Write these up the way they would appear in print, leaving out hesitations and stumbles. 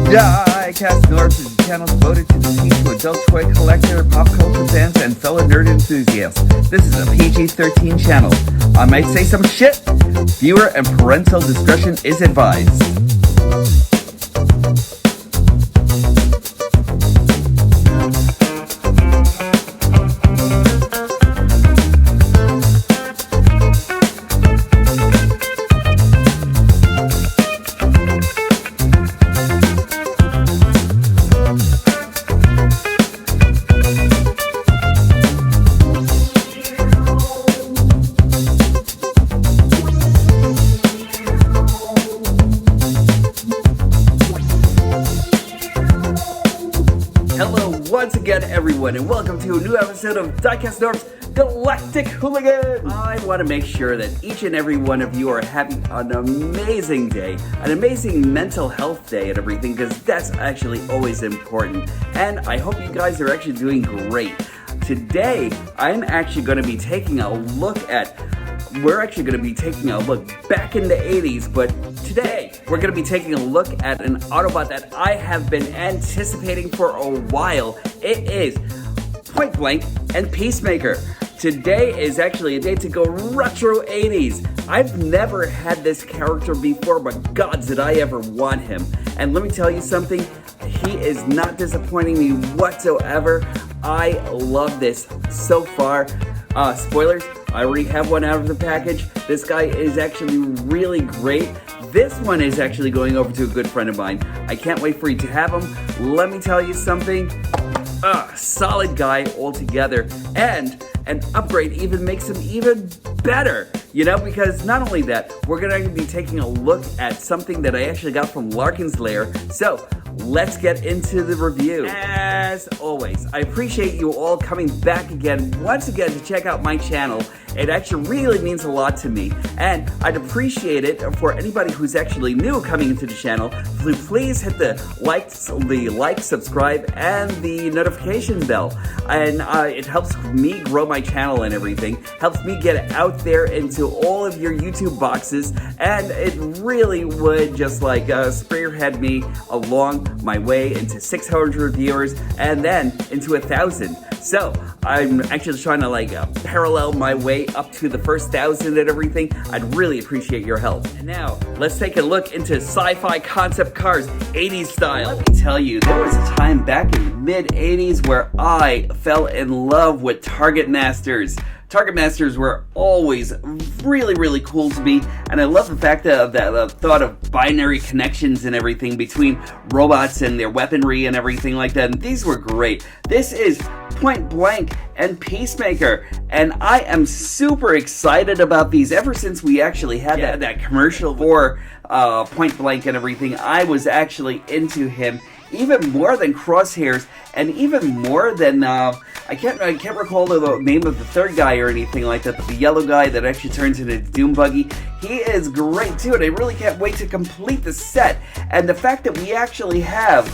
Diecast North is a channel devoted to the teen to adult toy collector, pop culture fans, and fellow nerd enthusiasts. This is a PG-13 channel. I might say some shit. Viewer and parental discretion is advised. Once again, everyone, and welcome to a new episode of Diecast North's Galactic Hooligan. I want to make sure that each and every one of you are having an amazing day, an amazing mental health day and everything, because that's actually always important. And I hope you guys are actually doing great. Today, I'm actually going to be taking a look at We're actually going to be taking a look back in the 80s, but today we're going to be taking a look at an Autobot that I have been anticipating for a while. It is Pointblank and Peacemaker. Today is actually a day to go retro 80s. I've never had this character before, but gods did I ever want him. And let me tell you something, he is not disappointing me whatsoever. I love this so far. Spoilers, I already have one out of the package. This guy is actually really great. This one is actually going over to a good friend of mine. I can't wait for you to have him. Let me tell you something. Solid guy altogether. And an upgrade even makes him even better. You know, because not only that, we're going to be taking a look at something that I actually got from Larken's Lair. So, let's get into the review. As always, I appreciate you all coming back once again to check out my channel. It actually really means a lot to me, and I'd appreciate it for anybody who's actually new coming into the channel. Please hit the like, subscribe, and the notification bell. And it helps me grow my channel and everything. Helps me get out there into all of your YouTube boxes, and it really would just like spearhead me along my way into 600 viewers and then into 1,000. So I'm actually trying to parallel my way up to the first 1,000 and everything. I'd really appreciate your help. And now let's take a look into sci-fi concept cars, 80s style. Let me tell you, there was a time back in the mid 80s where I fell in love with Target Masters. Target Masters were always really, really cool to me, and I love the fact that the thought of binary connections and everything between robots and their weaponry and everything like that, and these were great. This is Pointblank and Peacemaker, and I am super excited about these. Ever since we actually had that commercial for Pointblank and everything, I was actually into him even more than Crosshairs, and even more than I can't recall the name of the third guy or anything like that, but the yellow guy that actually turns into Doom Buggy. He is great too, and I really can't wait to complete the set. And the fact that we actually have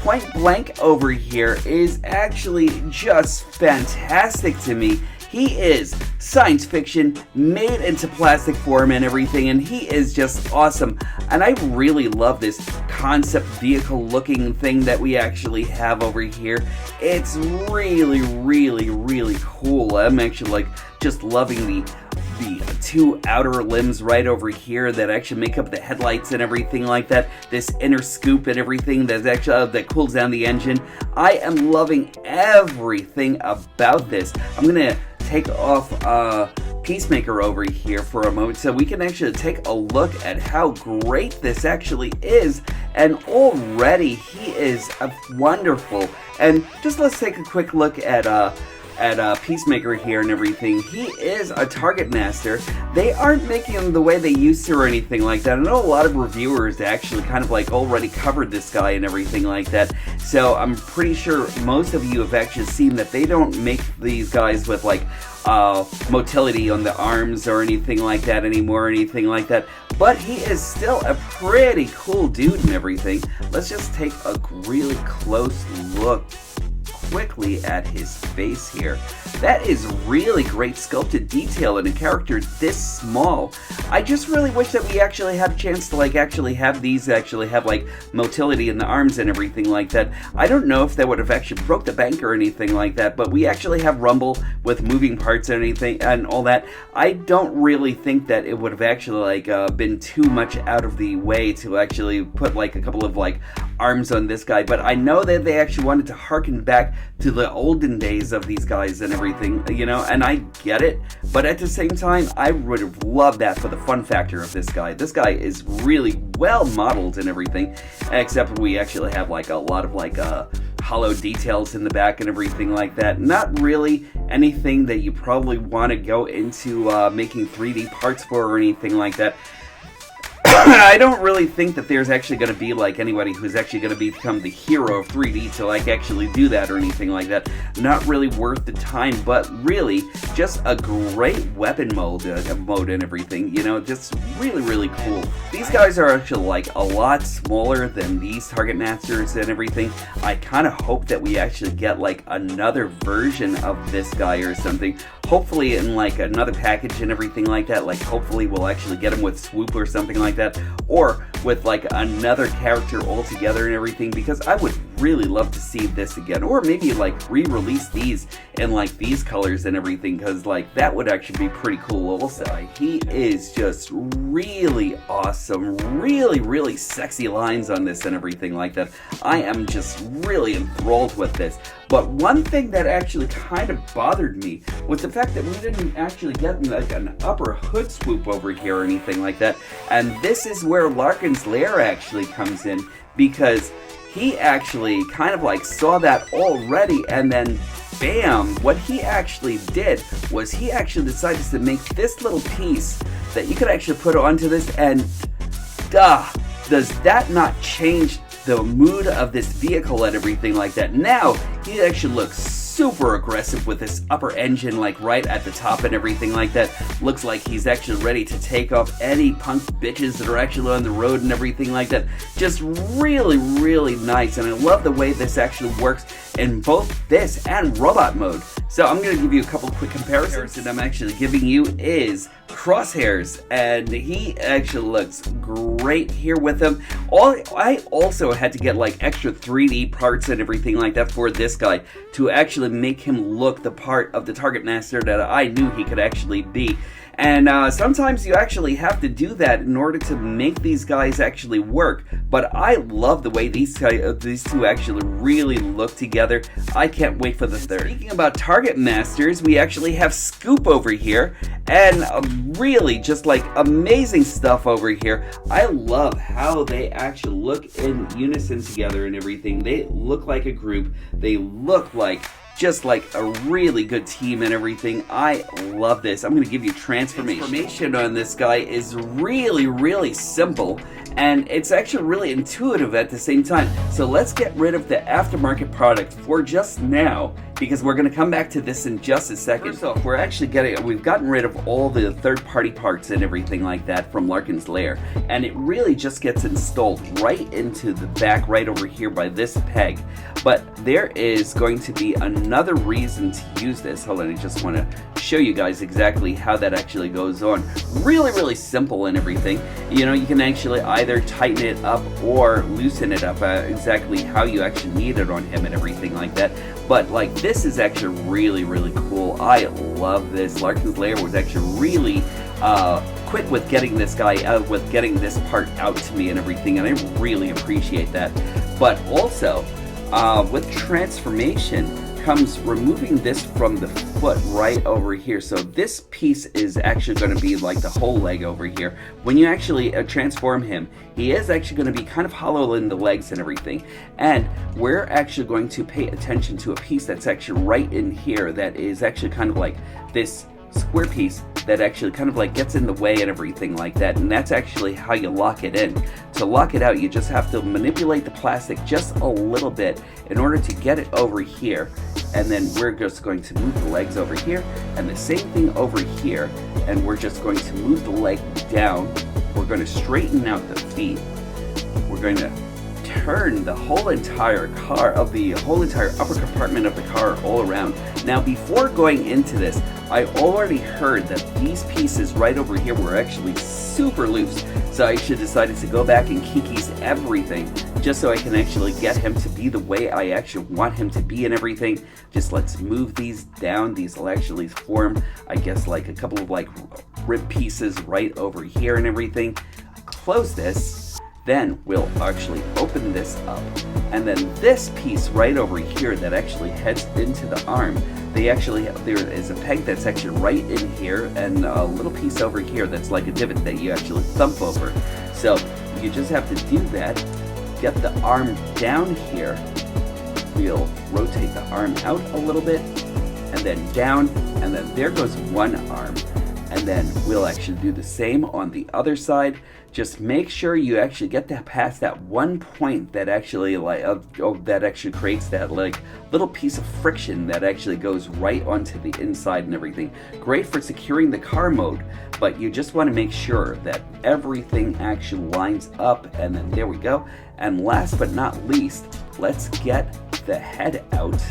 Pointblank over here is actually just fantastic to me. He is science fiction made into plastic form and everything, and he is just awesome. And I really love this concept vehicle looking thing that we actually have over here. It's really, really, really cool. I'm actually just loving the two outer limbs right over here that actually make up the headlights and everything like that. This inner scoop and everything that's actually that cools down the engine. I am loving everything about this. I'm gonna take off Peacemaker over here for a moment so we can actually take a look at how great this actually is. And already he is wonderful. And just let's take a quick look at Peacemaker here and everything. He is a Target Master. They aren't making him the way they used to or anything like that. I know a lot of reviewers actually kind of already covered this guy and everything like that. So I'm pretty sure most of you have actually seen that they don't make these guys with motility on the arms or anything like that anymore or anything like that. But he is still a pretty cool dude and everything. Let's just take a really close look quickly at his face here. That is really great sculpted detail in a character this small. I just really wish that we actually had a chance to like actually have these actually have like motility in the arms and everything like that. I don't know if that would have actually broke the bank or anything like that, but we actually have rumble with moving parts and anything and all that. I don't really think that it would have actually like been too much out of the way to actually put like a couple of like arms on this guy, but I know that they actually wanted to harken back to the olden days of these guys and everything, you know, and I get it, but at the same time, I would have loved that for the fun factor of this guy. This guy is really well modeled and everything, except we actually have like a lot of like hollow details in the back and everything like that. Not really anything that you probably want to go into making 3D parts for or anything like that. I don't really think that there's actually going to be like anybody who's actually going to become the hero of 3D to like actually do that or anything like that. Not really worth the time, but really just a great weapon mode and everything, you know, just really cool. These guys are actually like a lot smaller than these Target Masters and everything. I kind of hope that we actually get like another version of this guy or something. Hopefully in like another package and everything like that. Like hopefully we'll actually get him with Swoop or something like that, or with like another character altogether and everything, because I would really love to see this again, or maybe like re-release these in like these colors and everything, because like that would actually be pretty cool also. He is just really awesome, really sexy lines on this and everything like that. I am just really enthralled with this. But one thing that actually kind of bothered me was the fact that we didn't actually get like an upper hood swoop over here or anything like that. And this is where Larken's Lair actually comes in, because he actually kind of like saw that already, and then bam, what he actually did was he actually decided to make this little piece that you could actually put onto this, and does that not change the mood of this vehicle and everything like that? Now he actually looks super aggressive with this upper engine like right at the top and everything like that. Looks like he's actually ready to take off any punk bitches that are actually on the road and everything like that. Just really nice, and I love the way this actually works in both this and robot mode. So I'm going to give you a couple quick comparisons that I'm actually giving you is Crosshairs, and he actually looks great here with him. I also had to get like extra 3D parts and everything like that for this guy to actually make him look the part of the Target Master that I knew he could actually be. And sometimes you actually have to do that in order to make these guys actually work. But I love the way these two actually really look together. I can't wait for the third. Speaking about Target Masters, we actually have Scoop over here. And really just like amazing stuff over here. I love how they actually look in unison together and everything. They look like a group. They look like just like a really good team and everything. I love this. I'm going to give you transformation on this guy is really simple, and it's actually really intuitive at the same time. So let's get rid of the aftermarket product for just now, because we're going to come back to this in just a second. First off, we've gotten rid of all the third-party parts and everything like that from Larken's Lair, and it really just gets installed right into the back right over here by this peg. But there is going to be another reason to use this. Hold on, I just want to show you guys exactly how that actually goes on. Really simple and everything. You know, you can actually either tighten it up or loosen it up exactly how you actually need it on him and everything like that. But like this is actually really cool. I love this. Larken's Lair was actually really quick with getting this guy out, with getting this part out to me and everything, and I really appreciate that. But also with transformation comes removing this from the foot right over here. So this piece is actually going to be like the whole leg over here. When you actually transform him, he is actually going to be kind of hollow in the legs and everything. And we're actually going to pay attention to a piece that's actually right in here that is actually kind of like this square piece that actually kind of like gets in the way and everything like that, and that's actually how you lock it in. To lock it out, you just have to manipulate the plastic just a little bit in order to get it over here, and then we're just going to move the legs over here, and the same thing over here, and we're just going to move the leg down. We're going to straighten out the feet. We're going to turn the whole entire car the whole entire upper compartment of the car all around. Now, before going into this, I already heard that these pieces right over here were actually super loose, so I should decided to go back and kikis everything just so I can actually get him to be the way I actually want him to be and everything. Just let's move these down. These will actually form, I guess, like a couple of like rib pieces right over here and everything. Close this, then we'll actually open this up, and then this piece right over here that actually heads into the arm, there is a peg that's actually right in here, and a little piece over here that's like a divot that you actually thump over. So you just have to do that, get the arm down here, we'll rotate the arm out a little bit, and then down, and then there goes one arm. And then we'll actually do the same on the other side. Just make sure you actually get that past that one point that actually that actually creates that like little piece of friction that actually goes right onto the inside and everything. Great for securing the car mode, but you just want to make sure that everything actually lines up, and then there we go. And last but not least, let's get the head out.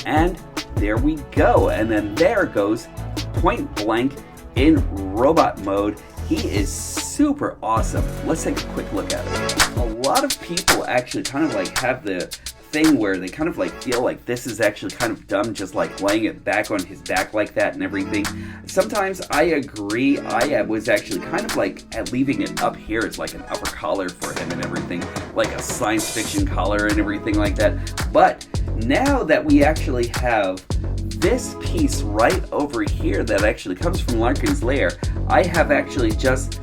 And there we go. And then there goes Pointblank in robot mode. He is super awesome. Let's take a quick look at it. A lot of people actually kind of like have the thing where they kind of like feel like this is actually kind of dumb, just like laying it back on his back like that and everything. Sometimes I agree. I was actually kind of like leaving it up here as like an upper collar for him and everything, like a science fiction collar and everything like that. But now that we actually have this piece right over here that actually comes from Larken's Lair, I have actually just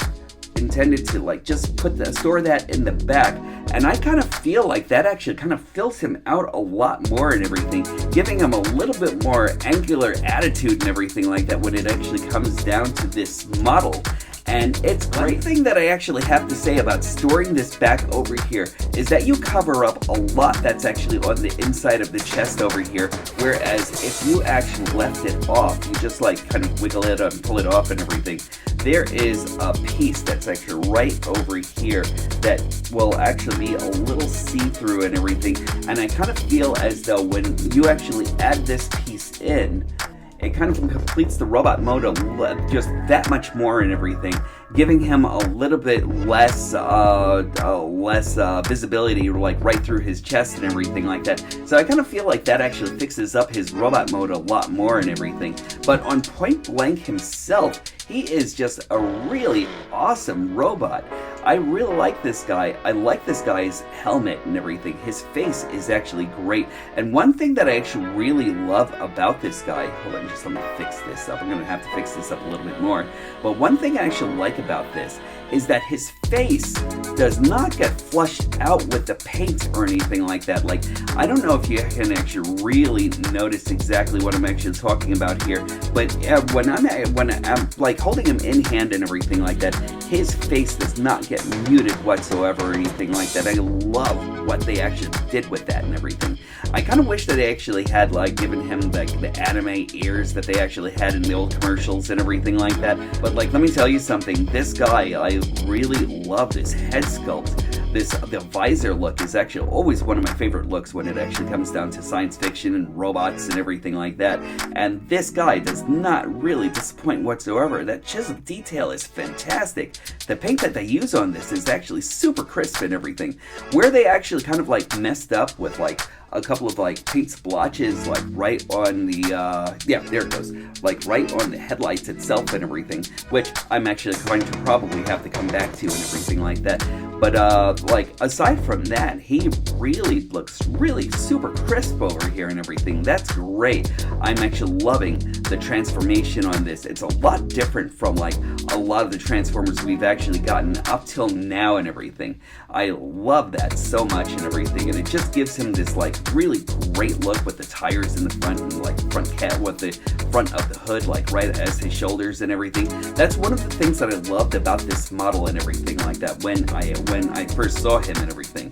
intended to like just store that in the back, and I kind of feel like that actually kind of fills him out a lot more and everything, giving him a little bit more angular attitude and everything like that when it actually comes down to this model. And it's great. One thing that I actually have to say about storing this back over here is that you cover up a lot that's actually on the inside of the chest over here, whereas if you actually left it off, you just like kind of wiggle it up and pull it off and everything, there is a piece that's actually right over here that will actually be a little see-through and everything. And I kind of feel as though when you actually add this piece in, it kind of completes the robot mode just that much more and everything, giving him a little bit less visibility, like right through his chest and everything like that. So I kind of feel like that actually fixes up his robot mode a lot more and everything. But on Pointblank himself, he is just a really awesome robot. I really like this guy. I like this guy's helmet and everything. His face is actually great. And one thing that I actually really love about this guy, hold on, just let me fix this up. I'm going to have to fix this up a little bit more. But one thing I actually like about this is that his face does not get flushed out with the paint or anything like that. Like, I don't know if you can actually really notice exactly what I'm actually talking about here, but when I'm like holding him in hand and everything like that, his face does not get muted whatsoever or anything like that. I love what they actually did with that and everything. I kind of wish that they actually had like given him like the anime ears that they actually had in the old commercials and everything like that. But like, let me tell you something, this guy, I really love this head sculpt. The visor look is actually always one of my favorite looks when it actually comes down to science fiction and robots and everything like that. And this guy does not really disappoint whatsoever. That chisel detail is fantastic. The paint that they use on this is actually super crisp and everything. Where they actually kind of like messed up with like a couple of like paint splotches like right on the yeah, there it goes, like right on the headlights itself and everything, which I'm actually going to probably have to come back to and everything like that. But like aside from that, he really looks really super crisp over here and everything. That's great. I'm actually loving the transformation on this. It's a lot different from like a lot of the Transformers we've actually gotten up till now and everything. I love that so much and everything, and it just gives him this like really great look with the tires in the front and like front cat with the front of the hood like right as his shoulders and everything. That's one of the things that I loved about this model and everything like that when I first saw him and everything.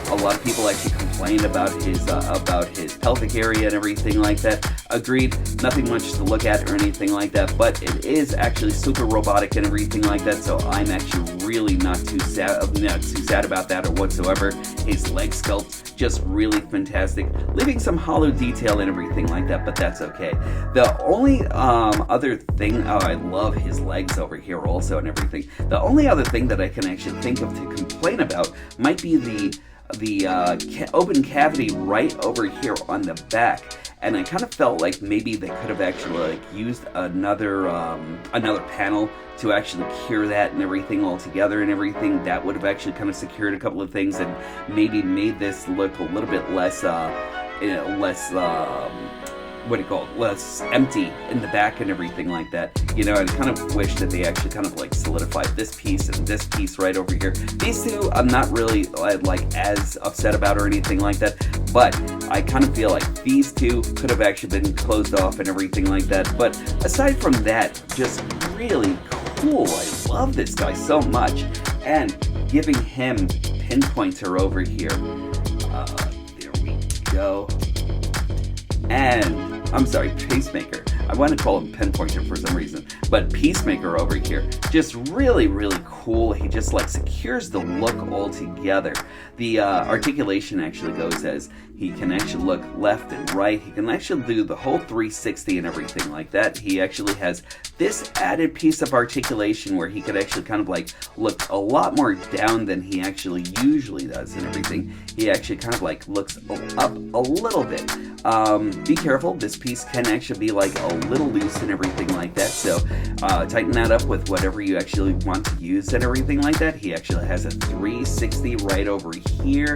A lot of people actually complained about his pelvic area and everything like that. Agreed, nothing much to look at or anything like that, but it is actually super robotic and everything like that, so I'm actually really not too sad about that or whatsoever. His leg sculpt, just really fantastic, leaving some hollow detail and everything like that, but that's okay. The only other thing, I love his legs over here also and everything. The only other thing that I can actually think of to complain about might be the open cavity right over here on the back. And I kind of felt like maybe they could have actually used another panel to actually cure that and everything all together and everything. That would have actually kind of secured a couple of things and maybe made this look a little bit less less empty in the back and everything like that. I kind of wish that they actually kind of like solidified this piece and this piece right over here. These two I'm not really like as upset about or anything like that, but I kind of feel like these two could have actually been closed off and everything like that. But aside from that, just really cool. I love this guy so much, and giving him pinpointer over here. There we go. And I'm sorry, Pacemaker. I want to call him Pinpointer for some reason, but Peacemaker over here, just really, really cool. He just like secures the look all together. The articulation actually goes as he can actually look left and right. He can actually do the whole 360 and everything like that. He actually has this added piece of articulation where he could actually kind of like look a lot more down than he actually usually does and everything. He actually kind of like looks up a little bit. Be careful, this piece can actually be like a little loose and everything like that, so tighten that up with whatever you actually want to use and everything like that. He actually has a 360 right over here.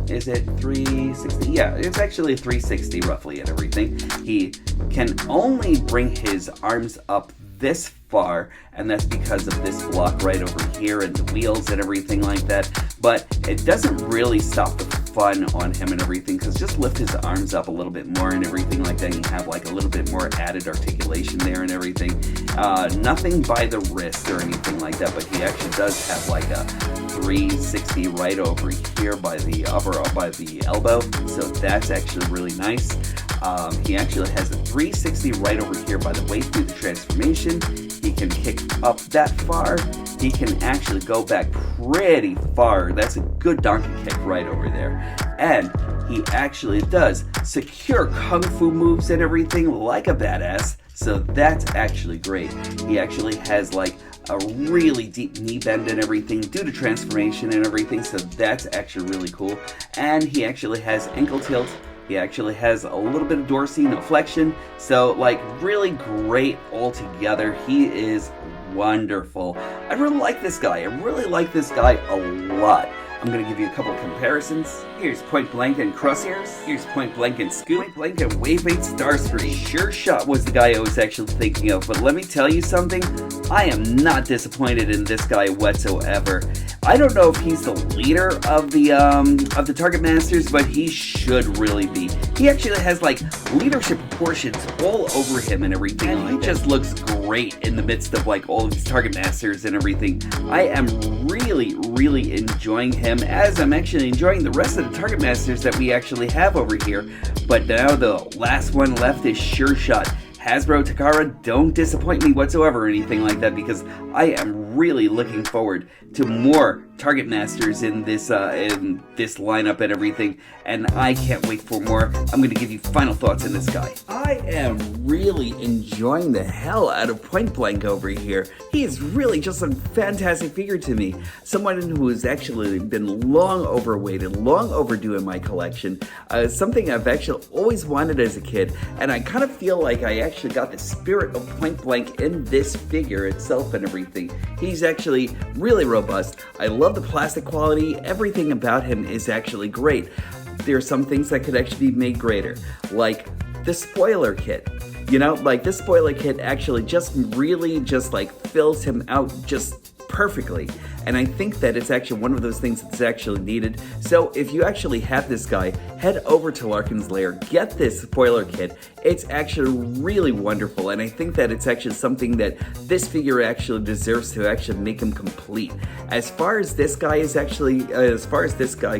Is it 360? Yeah, it's actually 360 roughly and everything. He can only bring his arms up this far, and that's because of this block right over here and the wheels and everything like that, but it doesn't really stop the fun on him and everything, because just lift his arms up a little bit more and everything like that, and you have like a little bit more added articulation there and everything. Nothing by the wrist or anything like that, but he actually does have like a 360 right over here by the elbow, so that's actually really nice. He actually has a 360 right over here by the waist through the transformation. He can kick up that far. He can actually go back pretty far. That's a good donkey kick right over there. And he actually does secure kung fu moves and everything like a badass. So that's actually great. He actually has like a really deep knee bend and everything due to transformation and everything. So that's actually really cool. And he actually has ankle tilt. He actually has a little bit of dorsey, no flexion, so like really great altogether. He is wonderful. I really like this guy. I really like this guy a lot. I'm going to give you a couple of comparisons. Here's Pointblank and Crosshairs. Here's Pointblank and Scoop. Pointblank and Wave 8 Starscream. Sure Shot was the guy I was actually thinking of, but let me tell you something. I am not disappointed in this guy whatsoever. I don't know if he's the leader of the Target Masters, but he should really be. He actually has like leadership proportions all over him and everything, and he just looks great in the midst of like all of these Target Masters and everything. I am really, really enjoying him, as I'm actually enjoying the rest of the Target Masters that we actually have over here. But now the last one left is Sure Shot. Hasbro, Takara, don't disappoint me whatsoever or anything like that, because I am really looking forward to more Target Masters in this lineup and everything, and I can't wait for more. I'm going to give you final thoughts on this guy. I am really enjoying the hell out of Pointblank over here. He is really just a fantastic figure to me. Someone who has actually been long overweight and long overdue in my collection. Something I've actually always wanted as a kid, and I kind of feel like I actually got the spirit of Pointblank in this figure itself and everything. He's actually really robust. I love the plastic quality. Everything about him is actually great. There are some things that could actually be made greater, like the spoiler kit. You know, like this spoiler kit actually just really just like fills him out just perfectly. and I think that it's actually one of those things that's actually needed. So if you actually have this guy, head over to Larken's Lair, get this spoiler kit. It's actually really wonderful, and I think that it's actually something that this figure actually deserves to actually make him complete. As far as this guy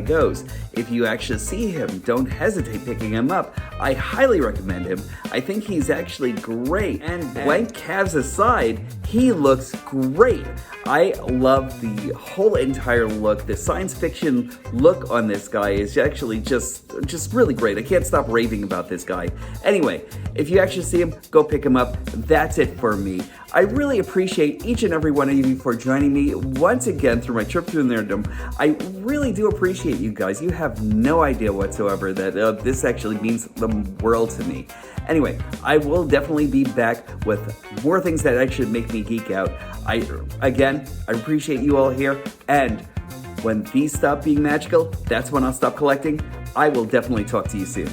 goes, if you actually see him, don't hesitate picking him up. I highly recommend him. I think he's actually great, and blank calves aside, he looks great. I love the whole entire look. The science fiction look on this guy is actually just really great. I can't stop raving about this guy. Anyway, if you actually see him, go pick him up. That's it for me. I really appreciate each and every one of you for joining me once again through my trip through Nerddom. I really do appreciate you guys. You have no idea whatsoever that this actually means the world to me. Anyway, I will definitely be back with more things that actually make me geek out. I appreciate you all here, and when these stop being magical, that's when I'll stop collecting. I will definitely talk to you soon.